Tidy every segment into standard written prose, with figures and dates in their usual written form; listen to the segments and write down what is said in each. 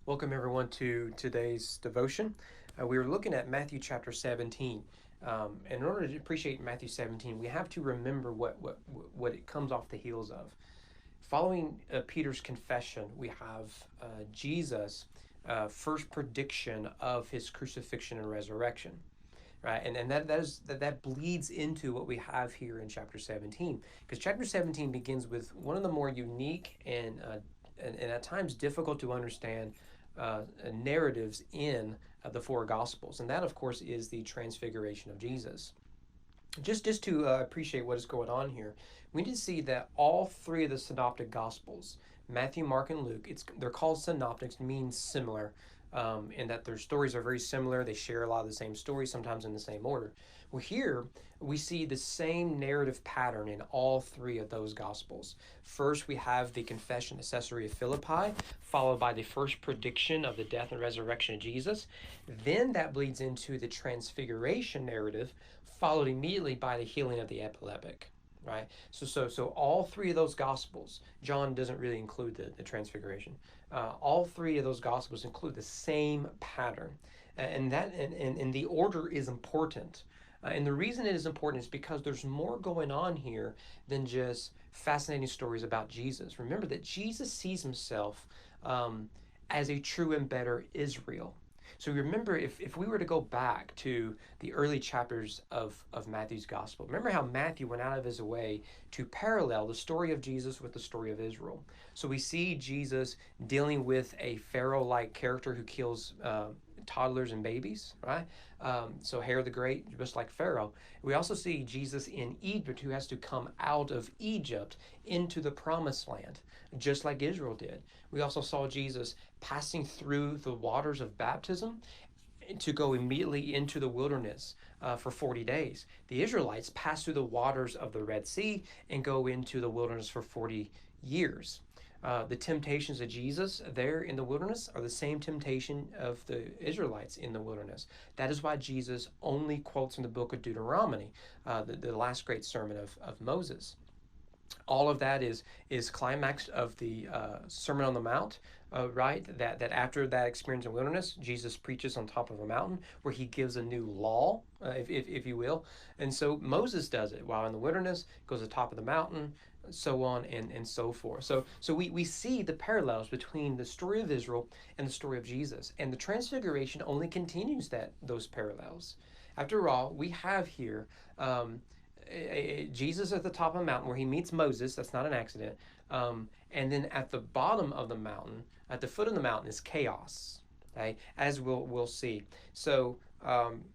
Welcome everyone to today's devotion. We are looking at Matthew chapter 17. And in order to appreciate Matthew 17, we have to remember what it comes off the heels of. Following Peter's confession, we have Jesus' first prediction of his crucifixion and resurrection. Right, and that bleeds into what we have here in chapter 17, because chapter 17 begins with one of the more unique and at times difficult to understand narratives in the four Gospels, and that, of course, is the transfiguration of Jesus. Just to appreciate what is going on here, we need to see that all three of the synoptic Gospels, Matthew, Mark, and Luke, they're called synoptics, means similar, in that their stories are very similar. They share a lot of the same stories, sometimes in the same order. Well, here we see the same narrative pattern in all three of those Gospels. First, we have the confession at Caesarea Philippi, followed by the first prediction of the death and resurrection of Jesus. Then that bleeds into the transfiguration narrative, followed immediately by the healing of the epileptic. Right, so all three of those gospels, John doesn't really include the transfiguration. All three of those gospels include the same pattern, and the order is important. And the reason it is important is because there's more going on here than just fascinating stories about Jesus. Remember that Jesus sees himself as a true and better Israel. So remember, if we were to go back to the early chapters of Matthew's gospel, remember how Matthew went out of his way to parallel the story of Jesus with the story of Israel. So we see Jesus dealing with a Pharaoh-like character who kills toddlers and babies, right? So Herod the Great, just like Pharaoh. We also see Jesus in Egypt, who has to come out of Egypt into the promised land, just like Israel did. We also saw Jesus passing through the waters of baptism to go immediately into the wilderness for 40 days. The Israelites pass through the waters of the Red Sea and go into the wilderness for 40 years. The temptations of Jesus there in the wilderness are the same temptation of the Israelites in the wilderness. That is why Jesus only quotes from the book of Deuteronomy, the last great sermon of Moses. All of that is climax of the Sermon on the Mount, right? That after that experience in wilderness, Jesus preaches on top of a mountain where he gives a new law, if you will. And so Moses does it while in the wilderness, goes to the top of the mountain, so on and so forth. So we see the parallels between the story of Israel and the story of Jesus, and the Transfiguration only continues those parallels. After all, we have here. Jesus at the top of the mountain where he meets Moses. That's not an accident. And then at the bottom of the mountain, at the foot of the mountain, is chaos. Okay, as we'll see. So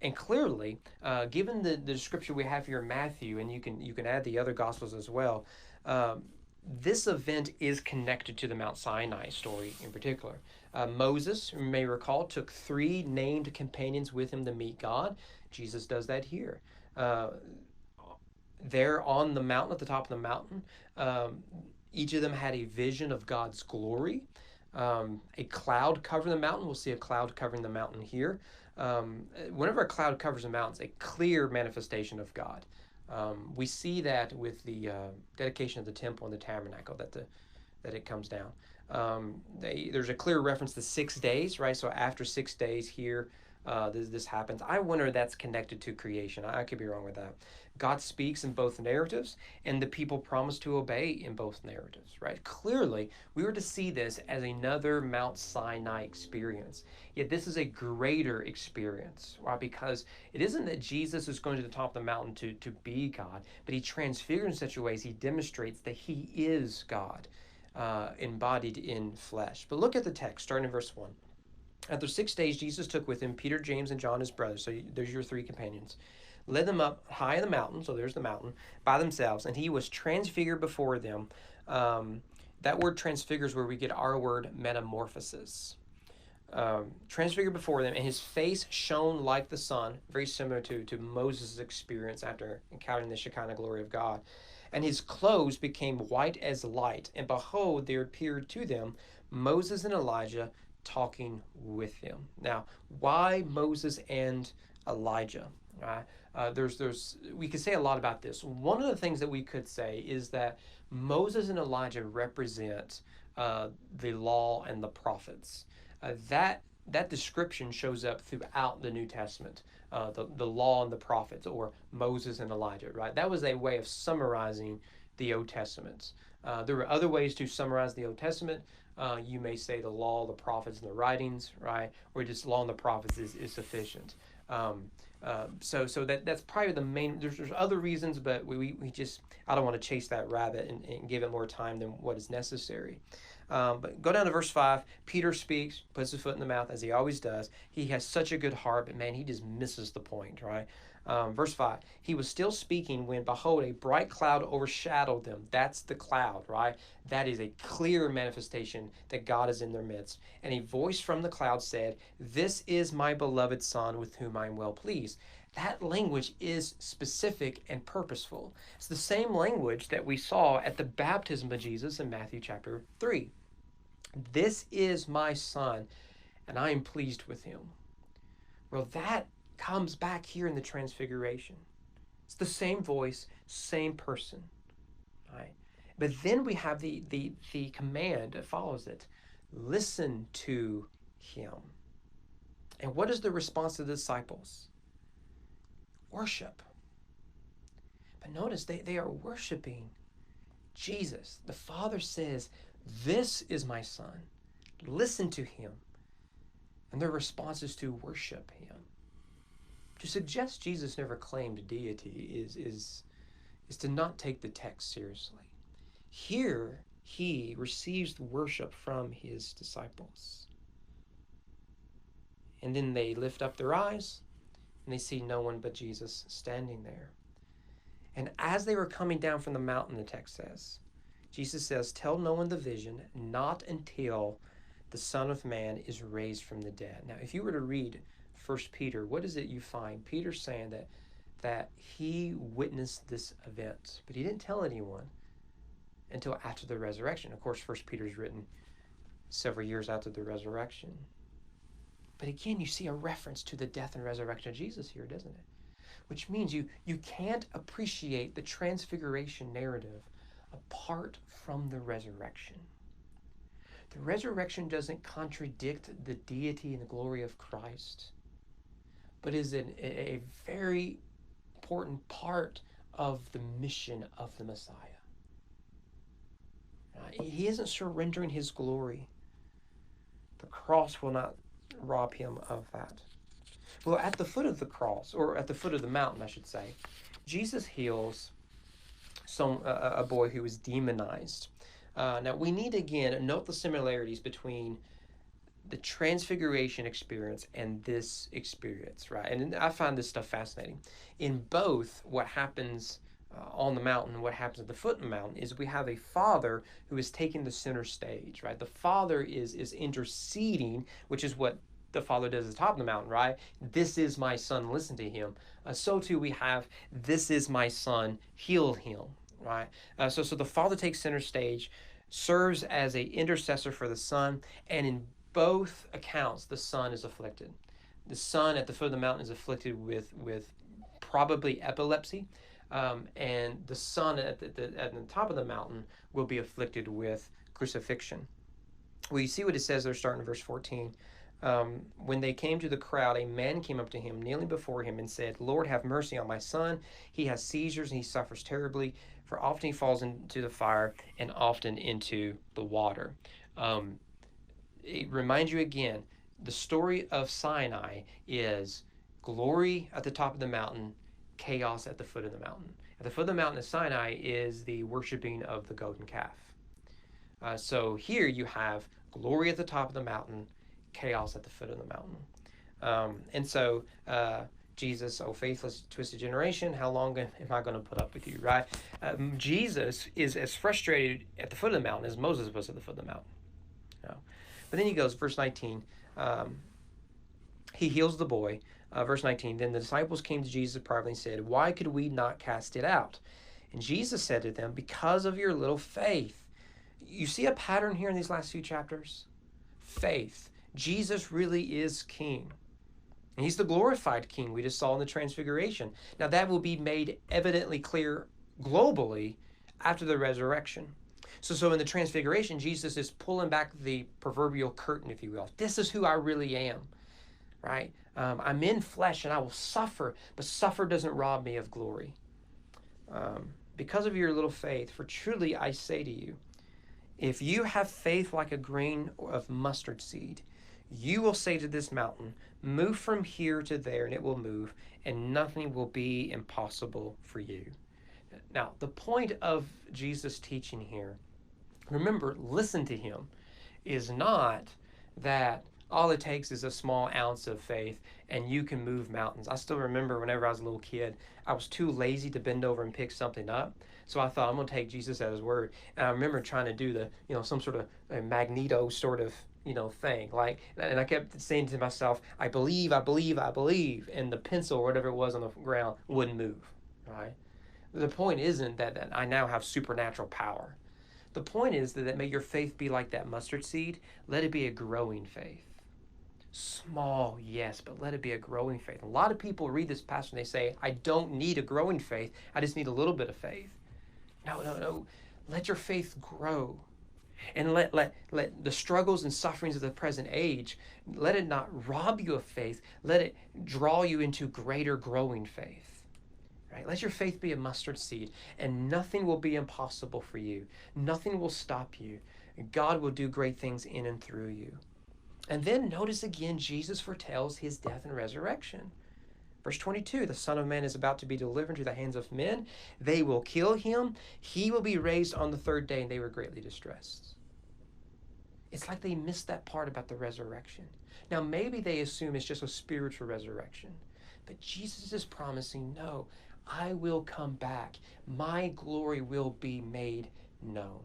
and clearly, given the description we have here in Matthew, and you can add the other gospels as well. This event is connected to the Mount Sinai story in particular. Moses, you may recall, took three named companions with him to meet God. Jesus does that here. There on the mountain, at the top of the mountain, each of them had a vision of God's glory. A cloud covering the mountain. We'll see a cloud covering the mountain here. Whenever a cloud covers a mountain, it's a clear manifestation of God. We see that with the dedication of the temple and the tabernacle, that it comes down. There's a clear reference to 6 days, right? So after 6 days here, this happens. I wonder if that's connected to creation. I could be wrong with that. God speaks in both narratives, and the people promise to obey in both narratives, right? Clearly, we were to see this as another Mount Sinai experience. Yet this is a greater experience, right? Because it isn't that Jesus is going to the top of the mountain to be God, but he transfigures in such a way as he demonstrates that he is God, embodied in flesh. But look at the text, starting in verse 1. After 6 days, Jesus took with him Peter, James, and John, his brothers. So there's your three companions. Led them up high in the mountain, so there's the mountain, by themselves, and he was transfigured before them. That word transfigure is where we get our word metamorphosis. Transfigured before them, and his face shone like the sun, very similar to Moses' experience after encountering the Shekinah glory of God. And his clothes became white as light, and behold, there appeared to them Moses and Elijah talking with him. Now, why Moses and Elijah? Right? We could say a lot about this. One of the things that we could say is that Moses and Elijah represent the law and the prophets. That description shows up throughout the New Testament, the law and the prophets, or Moses and Elijah, right? That was a way of summarizing the Old Testament. There were other ways to summarize the Old Testament. You may say the law, the prophets, and the writings, right? Or just law and the prophets is sufficient. So that's probably the main. There's other reasons, but we just, I don't want to chase that rabbit and give it more time than what is necessary. But go down to verse 5. Peter speaks, puts his foot in the mouth, as he always does. He has such a good heart, but man, he just misses the point, right? Verse 5. He was still speaking when, behold, a bright cloud overshadowed them. That's the cloud, right? That is a clear manifestation that God is in their midst. And a voice from the cloud said, "This is my beloved Son, with whom I am well pleased." That language is specific and purposeful. It's the same language that we saw at the baptism of Jesus in Matthew chapter 3. This is my Son, and I am pleased with him. Well, that comes back here in the Transfiguration. It's the same voice, same person, right? But then we have the command that follows it. Listen to him. And what is the response of the disciples? Worship. But notice they are worshiping Jesus. The Father says, "This is my Son. Listen to him." And their response is to worship him. To suggest Jesus never claimed deity is to not take the text seriously. Here, he receives worship from his disciples. And then they lift up their eyes, and they see no one but Jesus standing there. And as they were coming down from the mountain, the text says, Jesus says, "Tell no one the vision, not until the Son of Man is raised from the dead." Now, if you were to read 1 Peter, what is it you find? Peter's saying that he witnessed this event, but he didn't tell anyone until after the resurrection. Of course, 1 Peter is written several years after the resurrection. But again, you see a reference to the death and resurrection of Jesus here, doesn't it? Which means you can't appreciate the Transfiguration narrative apart from the resurrection. The resurrection doesn't contradict the deity and the glory of Christ, but is a very important part of the mission of the Messiah. He isn't surrendering his glory. The cross will not rob him of that. Well, at the foot of the cross, or at the foot of the mountain, I should say, Jesus heals a boy who was demonized. Now, we need, again, note the similarities between the Transfiguration experience and this experience, right? And I find this stuff fascinating. In both, what happens on the mountain, what happens at the foot of the mountain, is we have a father who is taking the center stage, right? The father is interceding, which is what the father does at the top of the mountain, right? "This is my son, listen to him." So too we have, "This is my son, heal him," right? So the father takes center stage, serves as an intercessor for the son, and in both accounts, the son is afflicted. The son at the foot of the mountain is afflicted with probably epilepsy, and the son at the top of the mountain will be afflicted with crucifixion. Well, you see what it says there starting in verse 14. When they came to the crowd, a man came up to him, kneeling before him, and said, "Lord, have mercy on my son. He has seizures and he suffers terribly, for often he falls into the fire and often into the water." It reminds you again, the story of Sinai is glory at the top of the mountain, chaos at the foot of the mountain. At the foot of the mountain of Sinai is the worshiping of the golden calf. So here you have glory at the top of the mountain, chaos at the foot of the mountain. And so Jesus, "Oh faithless, twisted generation, how long am I going to put up with you," right? Jesus is as frustrated at the foot of the mountain as Moses was at the foot of the mountain. You know? But then he goes, verse 19, he heals the boy. Verse 19, "Then the disciples came to Jesus privately and said, 'Why could we not cast it out?' And Jesus said to them, 'Because of your little faith.'" You see a pattern here in these last few chapters? Faith. Jesus really is king. And he's the glorified king we just saw in the Transfiguration. Now that will be made evidently clear globally after the resurrection. So in the transfiguration, Jesus is pulling back the proverbial curtain, if you will. This is who I really am, right? I'm in flesh and I will suffer, but suffer doesn't rob me of glory. Because of your little faith, for truly I say to you, if you have faith like a grain of mustard seed, you will say to this mountain, move from here to there, and it will move, and nothing will be impossible for you. Now, the point of Jesus' teaching here, remember, listen to him, is not that all it takes is a small ounce of faith and you can move mountains. I still remember whenever I was a little kid, I was too lazy to bend over and pick something up. So I thought, I'm going to take Jesus at his word. And I remember trying to do the, some sort of a Magneto sort of, thing. And I kept saying to myself, I believe, I believe, I believe. And the pencil or whatever it was on the ground wouldn't move, right? The point isn't that I now have supernatural power. The point is that may your faith be like that mustard seed. Let it be a growing faith. Small, yes, but let it be a growing faith. A lot of people read this passage and they say, I don't need a growing faith. I just need a little bit of faith. No. Let your faith grow. And let the struggles and sufferings of the present age, let it not rob you of faith. Let it draw you into greater growing faith. Right? Let your faith be a mustard seed, and nothing will be impossible for you. Nothing will stop you. God will do great things in and through you. And then notice again, Jesus foretells his death and resurrection. Verse 22, the Son of Man is about to be delivered into the hands of men. They will kill him. He will be raised on the third day, and they were greatly distressed. It's like they missed that part about the resurrection. Now, maybe they assume it's just a spiritual resurrection. But Jesus is promising, no, I will come back. My glory will be made known.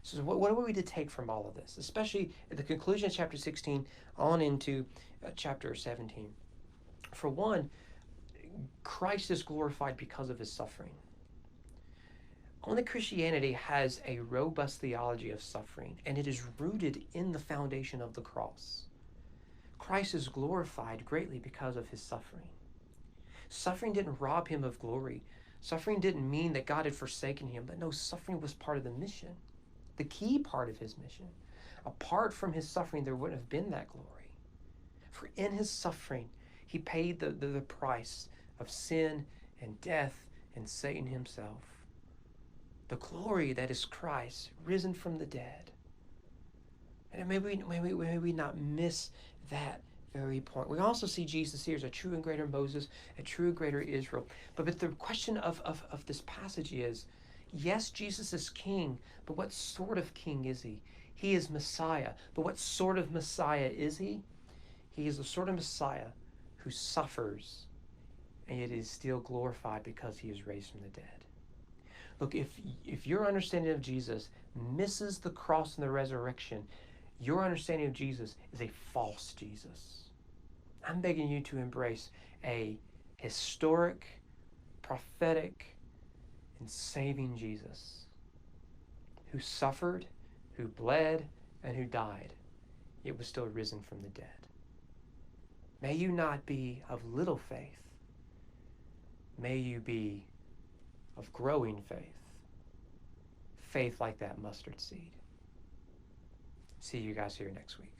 So what are we to take from all of this, especially at the conclusion of chapter 16 on into chapter 17? For one, Christ is glorified because of his suffering. Only Christianity has a robust theology of suffering, and it is rooted in the foundation of the cross. Christ is glorified greatly because of his suffering. Suffering didn't rob him of glory. Suffering didn't mean that God had forsaken him, but no, suffering was part of the mission. The key part of his mission. Apart from his suffering, there wouldn't have been that glory. For in his suffering, he paid the price of sin and death and Satan himself. The glory that is Christ, risen from the dead. And may we not miss that very point. We also see Jesus here as a true and greater Moses, a true and greater Israel. But the question of this passage is, yes, Jesus is king, but what sort of king is he? He is Messiah, but what sort of Messiah is he? He is the sort of Messiah who suffers and yet is still glorified because he is raised from the dead. Look, if your understanding of Jesus misses the cross and the resurrection, your understanding of Jesus is a false Jesus. I'm begging you to embrace a historic, prophetic, and saving Jesus who suffered, who bled, and who died, yet was still risen from the dead. May you not be of little faith. May you be of growing faith. Faith like that mustard seed. See you guys here next week.